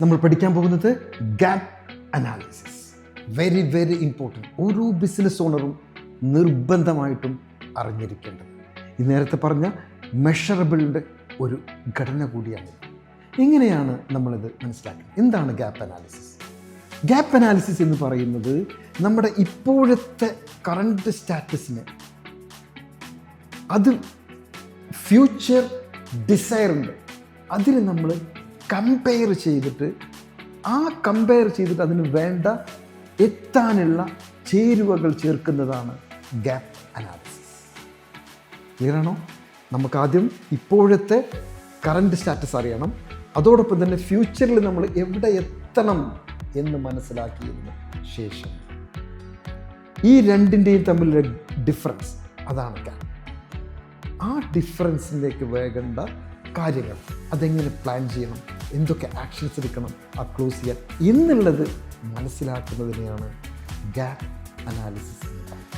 നമ്മൾ പഠിക്കാൻ പോകുന്നത് gap analysis. Very very important. ഓരോ ബിസിനസ് ഓണറും നിർബന്ധമായിട്ടും അറിഞ്ഞിരിക്കേണ്ടത്. ഈ നേരത്തെ പറഞ്ഞ മെഷറബിളിൻ്റെ ഒരു ഘടന കൂടിയാണ്. എങ്ങനെയാണ് നമ്മളിത് മനസ്സിലാക്കുന്നത്? എന്താണ് ഗാപ്പ് അനാലിസിസ്? ഗാപ്പ് അനാലിസിസ് എന്ന് പറയുന്നത് നമ്മുടെ ഇപ്പോഴത്തെ കറണ്ട് സ്റ്റാറ്റസിനെ അത് ഫ്യൂച്ചർ ഡിസയറുണ്ട് അതിൽ നമ്മൾ കമ്പയർ ചെയ്തിട്ട് അതിന് വേണ്ട എത്താനുള്ള ചേരുവകൾ ചേർക്കുന്നതാണ് ഗാപ്പ് അനാലിസിസ്. ക്ലിയറാണോ? നമുക്കാദ്യം ഇപ്പോഴത്തെ കറണ്ട് സ്റ്റാറ്റസ് അറിയണം. അതോടൊപ്പം തന്നെ ഫ്യൂച്ചറിൽ നമ്മൾ എവിടെ എത്തണം എന്ന് മനസ്സിലാക്കിയതിന് ശേഷം ഈ രണ്ടിൻ്റെയും തമ്മിലുള്ള ഡിഫറൻസ്, അതാണ് ഗാപ്പ്. ആ ഡിഫറൻസിലേക്ക് വേണ്ട കാര്യങ്ങൾ അതെങ്ങനെ പ്ലാൻ ചെയ്യണം, എന്തൊക്കെ ആക്ഷൻസ് എടുക്കണം ആ ക്ലോസ് ചെയ്യാൻ എന്നുള്ളത് മനസ്സിലാക്കുന്നതിനെയാണ് ഗാപ്പ് അനാലിസിസ് എന്ന് പറയുന്നത്.